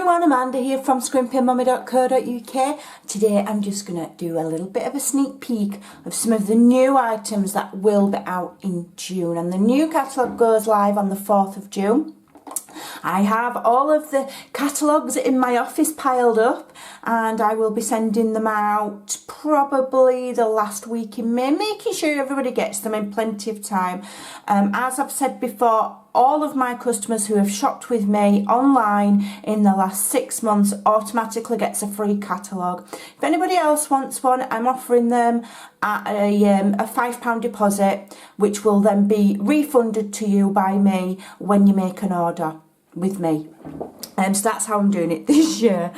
everyone, Amanda here from Scrimpingmommy.co.uk. Today I'm just going to do a little bit of a sneak peek of some of the new items that will be out in June, and the new catalogue goes live on the 4th of June. I have all of the catalogues in my office piled up, and I will be sending them out probably the last week in May, making sure everybody gets them in plenty of time. As I've said before, all of my customers who have shopped with me online in the last 6 months automatically gets a free catalogue. If anybody else wants one, I'm offering them at a £5 deposit, which will then be refunded to you by me when you make an order with me. So that's how I'm doing it this year.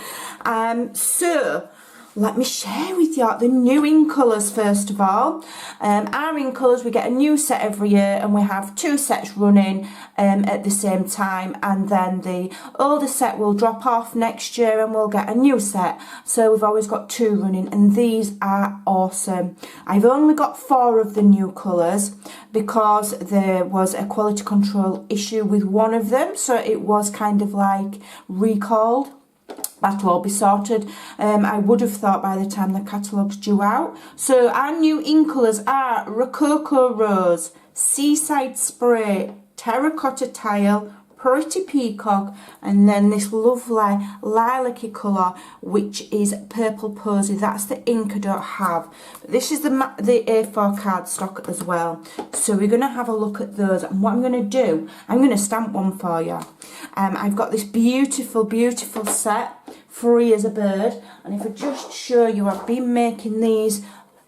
So let me share with you the new in colours first of all. Our in colours, we get a new set every year, and we have 2 sets running at the same time, and then the older set will drop off next year and we'll get a new set. So we've always got 2 running, and these are awesome. I've only got 4 of the new colours because there was a quality control issue with one of them, so it was kind of like recalled. That'll all be sorted. I would have thought by the time the catalogue's due out. So our new in colours are Rococo Rose, Seaside Spray, Terracotta Tile, Pretty Peacock, and then this lovely lilac-y colour, which is Purple Posy. That's the ink I don't have. But this is the A4 cardstock as well. So we're going to have a look at those. And what I'm going to do, I'm going to stamp one for you. I've got this beautiful, beautiful set, free as a bird. And if I just show you, I've been making these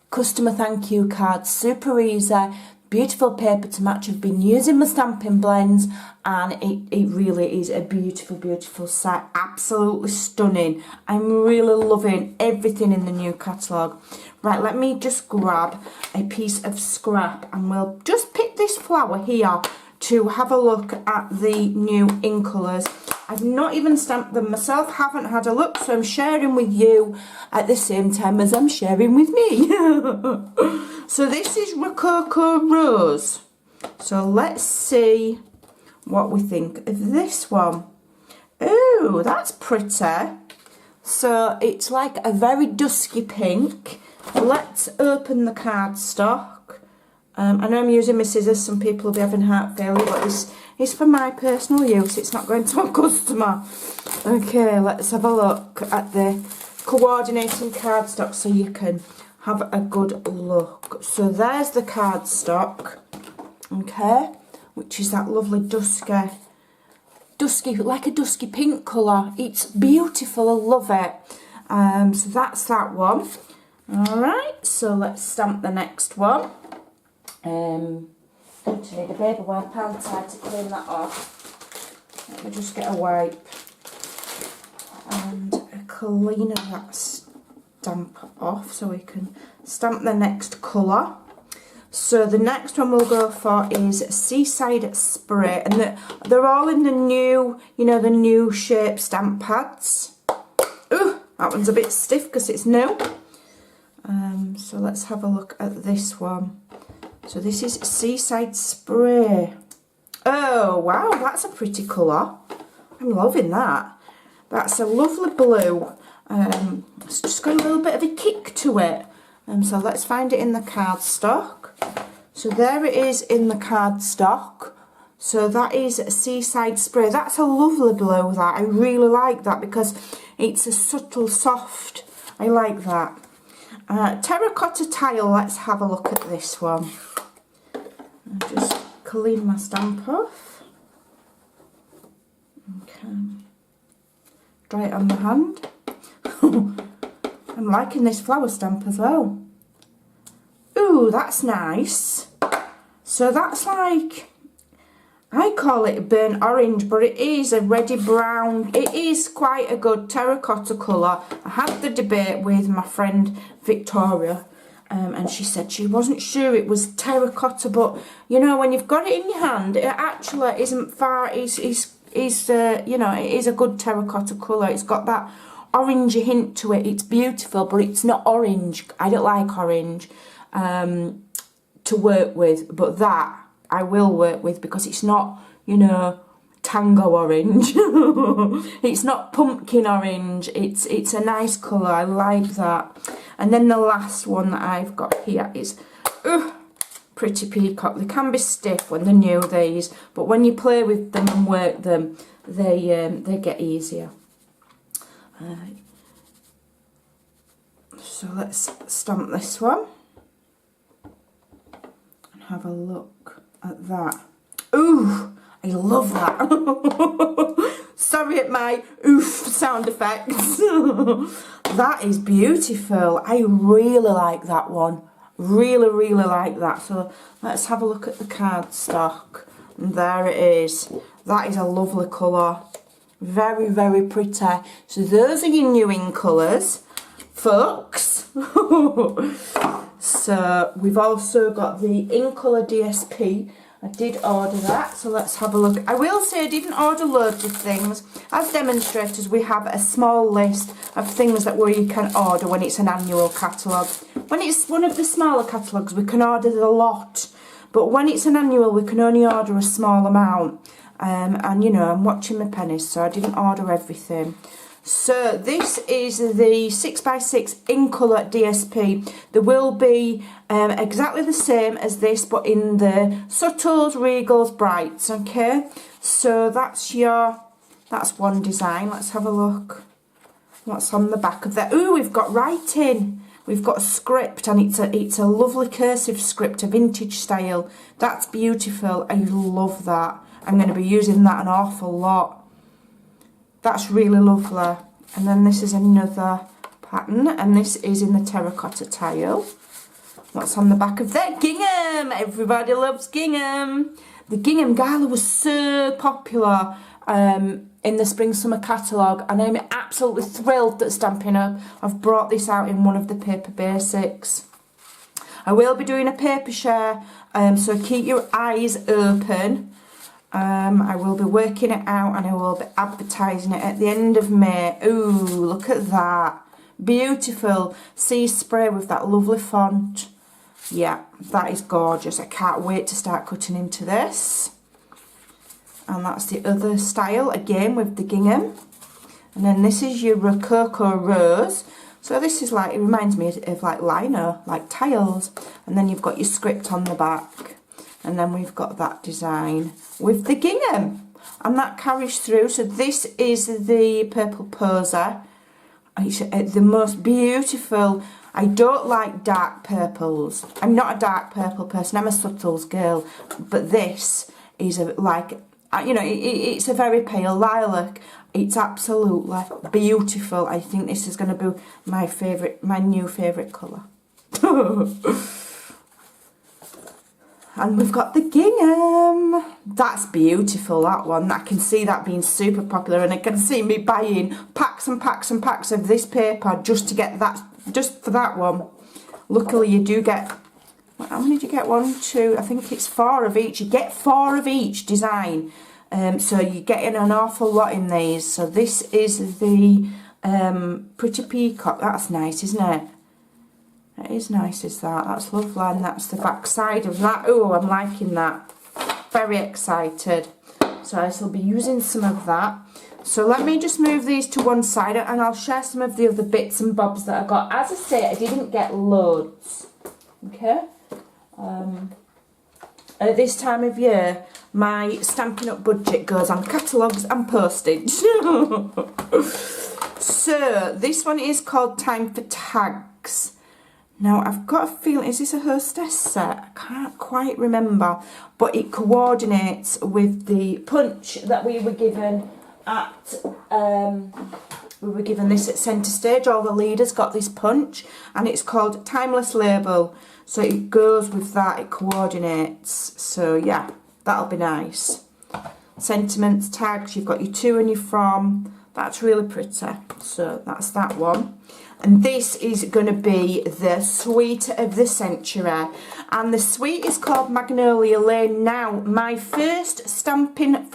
customer thank you cards super easy. Beautiful paper to match. I've been using my stamping blends, and it really is a beautiful, beautiful set. Absolutely stunning. I'm really loving everything in the new catalogue. Right, let me just grab a piece of scrap and we'll just pick this flower here to have a look at the new in colours. I've not even stamped them myself, haven't had a look, so I'm sharing with you at the same time as I'm sharing with me. So this is Rococo Rose. So let's see what we think of this one. Oh, that's pretty. So it's like a very dusky pink. Let's open the cardstock. I know I'm using my scissors, some people will be having heart failure, but this is for my personal use, it's not going to a customer. Okay, let's have a look at the coordinating cardstock so you can have a good look. So there's the cardstock, okay, which is that lovely dusky, like a dusky pink colour. It's beautiful, I love it. So that's that one. Alright, so let's stamp the next one. Going to need a baby wipe, aren't I, to clean that off. Let me just get a wipe and clean that stamp off so we can stamp the next colour. So the next one we'll go for is Seaside Spray, and they're all in the new, you know, the new shape stamp pads. Ooh, that one's a bit stiff because it's new. So let's have a look at this one. So this is Seaside Spray. Oh wow, that's a pretty colour. I'm loving that. That's a lovely blue. It's just got a little bit of a kick to it. So let's find it in the cardstock. So there it is in the cardstock. So that is Seaside Spray. That's a lovely blue, that. I really like that because it's a subtle, soft. I like that. Terracotta Tile, let's have a look at this one. I'll just clean my stamp off. Okay. Dry it on my hand. I'm liking this flower stamp as well. Ooh, that's nice. So that's like, I call it burnt orange, but it is a reddy brown. It is quite a good terracotta colour. I had the debate with my friend Victoria, and she said she wasn't sure it was terracotta, but you know, when you've got it in your hand, it actually isn't far. You know, it is a good terracotta colour. It's got that orangey hint to it. It's beautiful, but it's not orange. I don't like orange to work with, but that I will work with because it's not, you know, tango orange. It's not pumpkin orange. It's a nice colour. I like that. And then the last one that I've got here is Pretty Peacock. They can be stiff when they're new, these, but when you play with them and work them, they get easier. So let's stamp this one and have a look at that. Ooh, I love that. Sorry at my oof sound effects. That is beautiful. I really like that one. Really like that. So let's have a look at the cardstock. And there it is. That is a lovely colour. Very pretty. So those are your new in colours, folks. So we've also got the in colour DSP. I did order that, so let's have a look. I will say I didn't order loads of things. As demonstrators, we have a small list of things that you can order when it's an annual catalogue. When it's one of the smaller catalogues, we can order a lot. But when it's an annual, we can only order a small amount. And, you know, I'm watching my pennies, so I didn't order everything. So this is the 6x6 in colour DSP. There will be exactly the same as this, but in the subtles, regals, brights. Okay, so that's one design. Let's have a look. What's on the back of that? Ooh, we've got writing. We've got a script, and it's a lovely cursive script, a vintage style. That's beautiful. I love that. I'm going to be using that an awful lot. That's really lovely. And then this is another pattern, and this is in the terracotta tile. What's on the back of that? Gingham! Everybody loves gingham. The gingham gala was so popular in the spring summer catalogue, and I'm absolutely thrilled that Stampin' Up! I've brought this out in one of the paper basics. I will be doing a paper share, so keep your eyes open. I will be working it out, and I will be advertising it at the end of May. Ooh, look at that. Beautiful sea spray with that lovely font. Yeah, that is gorgeous. I can't wait to start cutting into this. And that's the other style, again with the gingham. And then this is your Rococo Rose. So this is like, it reminds me of like lino, like tiles. And then you've got your script on the back. And then we've got that design with the gingham, and that carries through. So this is the purple poser. It's the most beautiful. I don't like dark purples. I'm not a dark purple person. I'm a subtles girl. But this is it's a very pale lilac. It's absolutely beautiful. I think this is going to be my new favourite colour. And we've got the gingham. That's beautiful, that one. I can see that being super popular, and I can see me buying packs and packs and packs of this paper just to get that, just for that one. Luckily you do get, how many do you get? 1, 2, I think it's 4 of each. You get 4 of each design. So you're getting an awful lot in these. So this is the Pretty Peacock. That's nice, isn't it? It is nice, is that? That's lovely, and that's the back side of that. Oh, I'm liking that. Very excited. So I shall be using some of that. So let me just move these to one side, and I'll share some of the other bits and bobs that I got. As I say, I didn't get loads. Okay? At this time of year, my Stampin' Up! Budget goes on catalogues and postage. So this one is called Time for Tags. Now, I've got a feeling, is this a hostess set? I can't quite remember, but it coordinates with the punch that we were given at, this at Centre Stage. All the leaders got this punch, and it's called Timeless Label. So it goes with that, it coordinates. So yeah, that'll be nice. Sentiments, tags, you've got your to and your from. That's really pretty. So that's that one. And this is going to be the Suite of the Century. And the suite is called Magnolia Lane. Now, my first Stampin'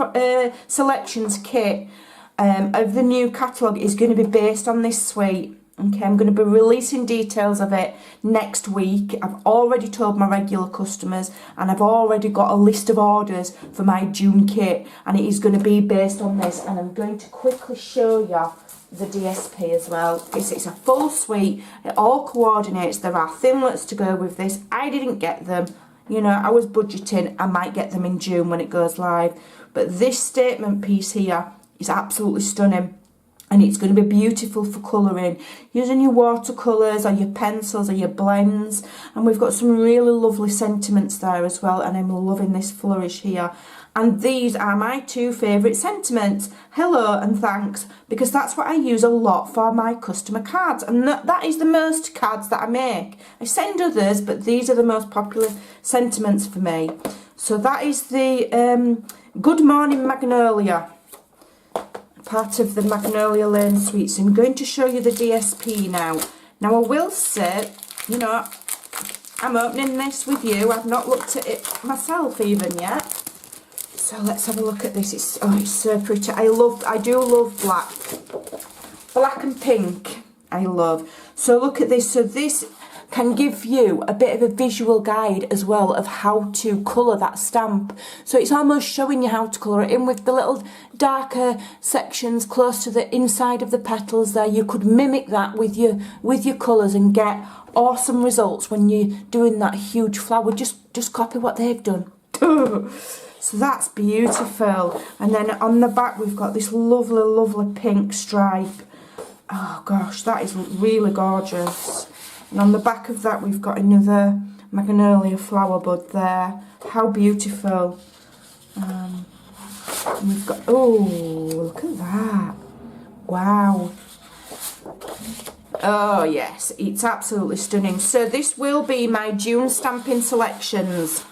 Selections kit of the new catalogue is going to be based on this suite. Okay, I'm going to be releasing details of it next week. I've already told my regular customers, and I've already got a list of orders for my June kit, and it is going to be based on this. And I'm going to quickly show you the DSP as well. It's a full suite. It all coordinates. There are thinlets to go with this. I didn't get them. You know, I was budgeting. I might get them in June when it goes live. But this statement piece here is absolutely stunning. And it's going to be beautiful for colouring, using your watercolours or your pencils or your blends. And we've got some really lovely sentiments there as well. And I'm loving this flourish here. And these are my two favourite sentiments, hello and thanks, because that's what I use a lot for my customer cards. And that is the most cards that I make. I send others, but these are the most popular sentiments for me. So that is the Good Morning Magnolia, part of the Magnolia Lane suites. I'm going to show you the DSP now. Now I will say, you know, I'm opening this with you. I've not looked at it myself even yet. So let's have a look at this. It's so pretty. I do love black. Black and pink, I love. So look at this. So this can give you a bit of a visual guide as well of how to colour that stamp. So it's almost showing you how to colour it in with the little darker sections close to the inside of the petals there. You could mimic that with your colours and get awesome results when you're doing that huge flower. Just copy what they've done. So that's beautiful. And then on the back we've got this lovely, lovely pink stripe. Oh gosh, that is really gorgeous. And on the back of that we've got another magnolia flower bud there. How beautiful. And we've got, oh, look at that. Wow. Oh yes, it's absolutely stunning. So this will be my June stamping selections.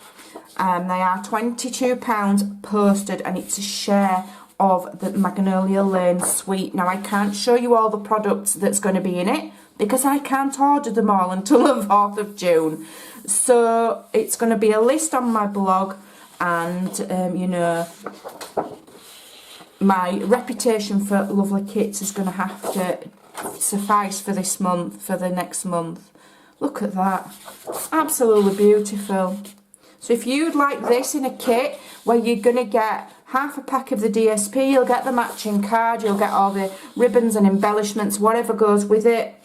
They are £22 posted, and it's a share of the Magnolia Lane suite. Now I can't show you all the products that's going to be in it because I can't order them all until the 4th of June. So it's going to be a list on my blog, and you know, my reputation for lovely kits is going to have to suffice for this month, for the next month. Look at that, absolutely beautiful. So if you'd like this in a kit where you're going to get half a pack of the DSP, you'll get the matching card, you'll get all the ribbons and embellishments, whatever goes with it.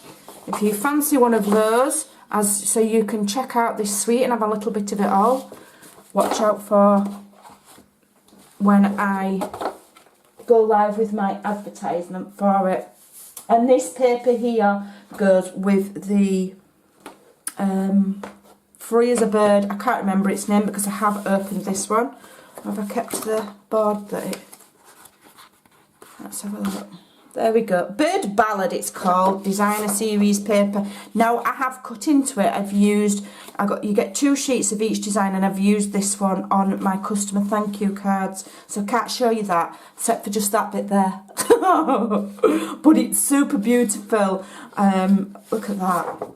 If you fancy one of those, so you can check out this suite and have a little bit of it all, watch out for when I go live with my advertisement for it. And this paper here goes with the Free as a Bird. I can't remember its name because I have opened this one. Have I kept the board that it... Let's have a look. There we go. Bird Ballad it's called. Designer series paper. Now I have cut into it. You get 2 sheets of each design, and I've used this one on my customer thank you cards. So I can't show you that except for just that bit there. But it's super beautiful. Look at that.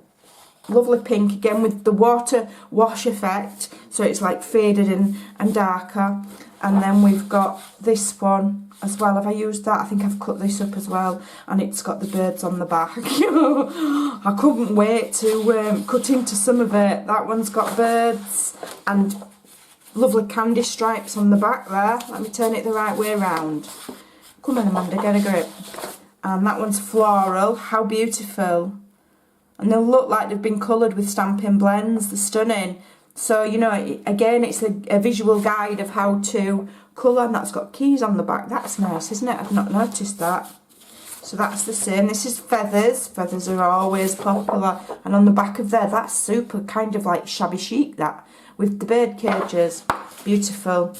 Lovely pink again with the water wash effect, so it's like faded and darker. And then we've got this one as well. Have I used that? I think I've cut this up as well, and it's got the birds on the back. I couldn't wait to cut into some of it. That one's got birds and lovely candy stripes on the back there. Let me turn it the right way around. Come on Amanda, get a grip. And that one's floral. How beautiful. And they'll look like they've been coloured with Stampin' Blends. They're stunning. So, you know, again, it's a visual guide of how to colour. And that's got keys on the back. That's nice, isn't it? I've not noticed that. So that's the same. This is feathers. Feathers are always popular. And on the back of there, that's super kind of like shabby chic, that, with the bird cages. Beautiful.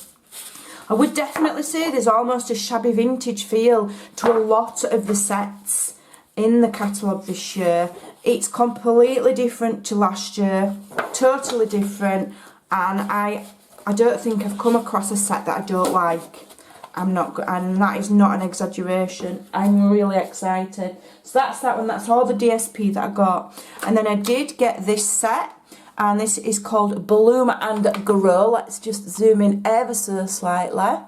I would definitely say there's almost a shabby vintage feel to a lot of the sets in the catalogue this year. It's completely different to last year, totally different, and I don't think I've come across a set that I don't like. And that is not an exaggeration. I'm really excited. So that's that one. That's all the DSP that I got. And then I did get this set, and this is called Bloom and Grow. Let's just zoom in ever so slightly.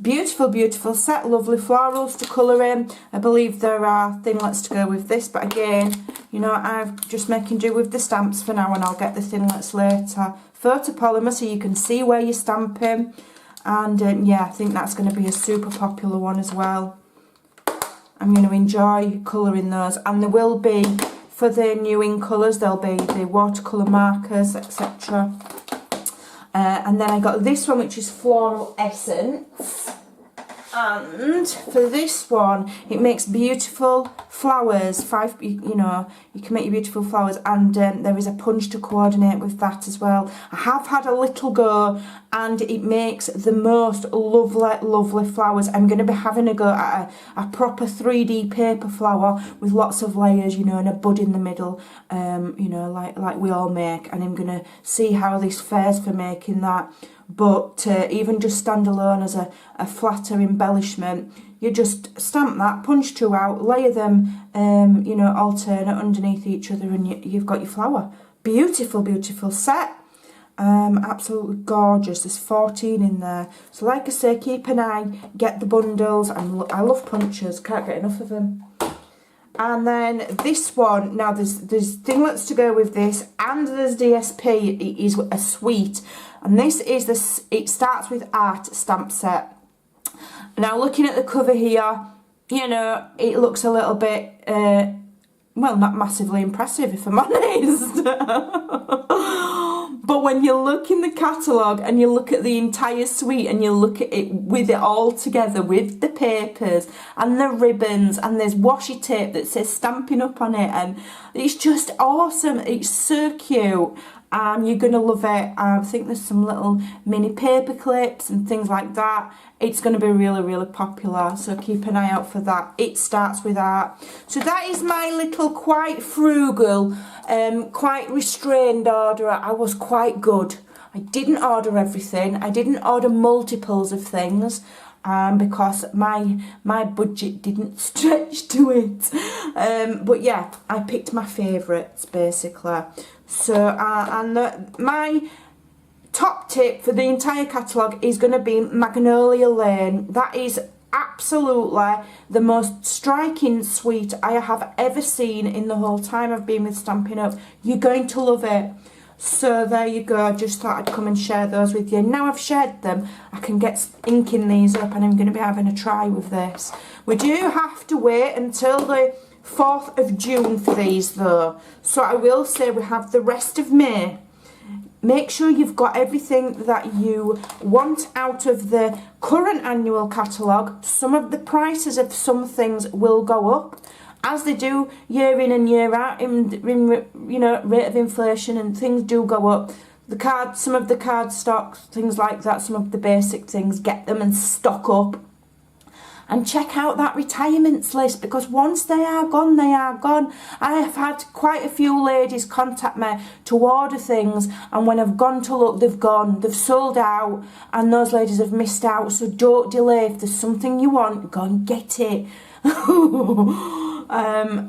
Beautiful, beautiful set. Lovely florals to colour in. I believe there are thinglets to go with this, but again, you know, I'm just making do with the stamps for now, and I'll get the thinglets later. Photopolymer, so you can see where you're stamping. And yeah, I think that's going to be a super popular one as well. I'm going to enjoy colouring those, and there will be, for the new in colours, there'll be the watercolour markers, etc. And then I got this one, which is Floral Essence. And for this one, it makes beautiful flowers. You know, you can make your beautiful flowers, and there is a punch to coordinate with that as well. I have had a little go, and it makes the most lovely, lovely flowers. I'm going to be having a go at a proper 3D paper flower with lots of layers, you know, and a bud in the middle, you know, like we all make. And I'm going to see how this fares for making that. But even just standalone as a flatter embellishment, you just stamp that, punch two out, layer them, you know, alternate underneath each other, and you've got your flower. Beautiful, beautiful set. Absolutely gorgeous. There's 14 in there. So like I say, keep an eye, get the bundles. I love punches, can't get enough of them. And then this one, now there's thinglets to go with this, and there's DSP. It is a suite. And this is it starts with art stamp set. Now looking at the cover here, you know, it looks a little bit, well, not massively impressive if I'm honest. But when you look in the catalogue and you look at the entire suite and you look at it with it all together, with the papers and the ribbons, and there's washi tape that says Stampin' Up on it, and it's just awesome. It's so cute. You're going to love it. I think there's some little mini paper clips and things like that. It's going to be really, really popular, so keep an eye out for that. It starts with art. So that is my little quite frugal, quite restrained order. I was quite good. I didn't order everything. I didn't order multiples of things. Because my budget didn't stretch to it. But yeah, I picked my favourites basically. So my top tip for the entire catalogue is going to be Magnolia Lane. That is absolutely the most striking suite I have ever seen in the whole time I've been with Stampin' Up. You're going to love it. So there you go, just thought I'd come and share those with you. Now I've shared them, I can get inking these up, and I'm going to be having a try with this. We do have to wait until the 4th of June for these though. So I will say we have the rest of May. Make sure you've got everything that you want out of the current annual catalogue. Some of the prices of some things will go up, as they do year in and year out, in you know, rate of inflation, and things do go up. Some of the card stocks, things like that, some of the basic things, get them and stock up. And check out that retirements list, because once they are gone, they are gone. I have had quite a few ladies contact me to order things, and when I've gone to look, they've gone, they've sold out, and those ladies have missed out. So don't delay. If there's something you want, go and get it.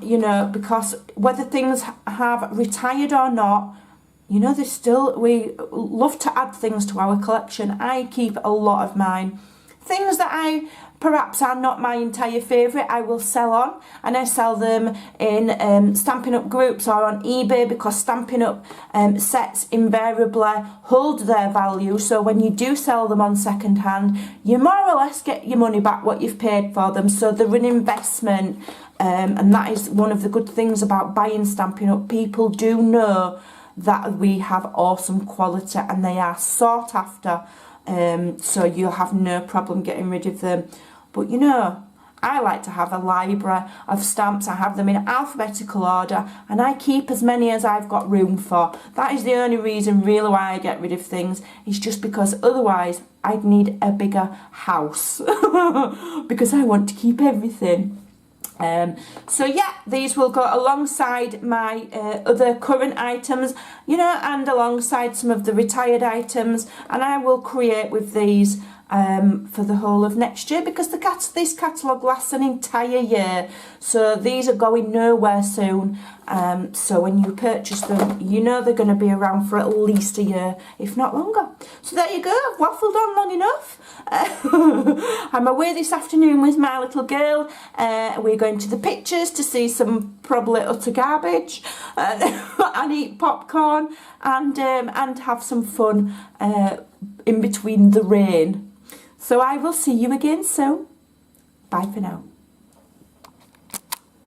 You know, because whether things have retired or not, you know, we love to add things to our collection. I keep a lot of mine. Things that perhaps are not my entire favourite, I will sell on, and I sell them in Stampin' Up groups or on eBay, because Stampin' Up sets invariably hold their value. So when you do sell them on second hand, you more or less get your money back, what you've paid for them. So they're an investment, and that is one of the good things about buying Stampin' Up. People do know that we have awesome quality and they are sought after. So you'll have no problem getting rid of them. But you know, I like to have a library of stamps. I have them in alphabetical order, and I keep as many as I've got room for. That is the only reason really why I get rid of things. It's just because otherwise I'd need a bigger house because I want to keep everything. So yeah, these will go alongside my other current items, you know, and alongside some of the retired items, and I will create with these for the whole of next year, because this catalogue lasts an entire year, so these are going nowhere soon. So when you purchase them, you know they're going to be around for at least a year, if not longer. So there you go, I've waffled on long enough. I'm away this afternoon with my little girl. We're going to the pictures to see some probably utter garbage and eat popcorn and have some fun in between the rain. So I will see you again soon. Bye for now.